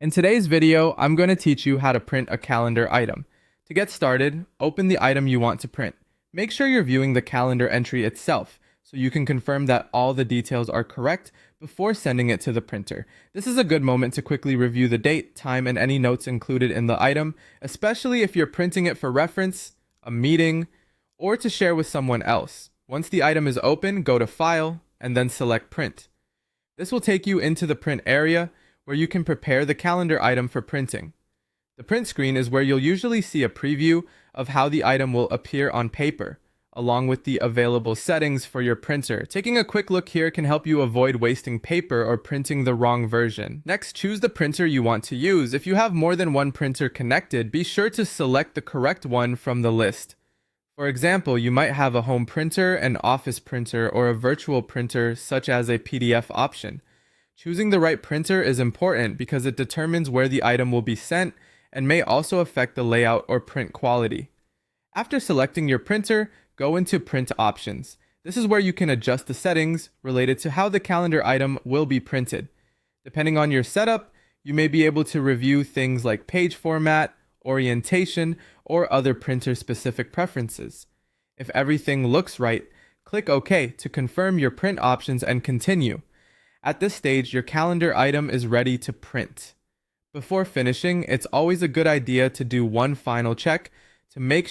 In today's video, I'm going to teach you how to print a calendar item. To get started, open the item you want to print. Make sure you're viewing the calendar entry itself, so you can confirm that all the details are correct before sending it to the printer. This is a good moment to quickly review the date, time, and any notes included in the item, especially if you're printing it for reference, a meeting, or to share with someone else. Once the item is open, go to File, and then select Print. This will take you into the print area, where you can prepare the calendar item for printing. The print screen is where you'll usually see a preview of how the item will appear on paper, along with the available settings for your printer. Taking a quick look here can help you avoid wasting paper or printing the wrong version. Next, choose the printer you want to use. If you have more than one printer connected, be sure to select the correct one from the list. For example, you might have a home printer, an office printer, or a virtual printer such as a PDF option. Choosing the right printer is important because it determines where the item will be sent and may also affect the layout or print quality. After selecting your printer, go into Print Options. This is where you can adjust the settings related to how the calendar item will be printed. Depending on your setup, you may be able to review things like page format, orientation, or other printer-specific preferences. If everything looks right, click OK to confirm your print options and continue. At this stage, your calendar item is ready to print. Before finishing, it's always a good idea to do one final check to make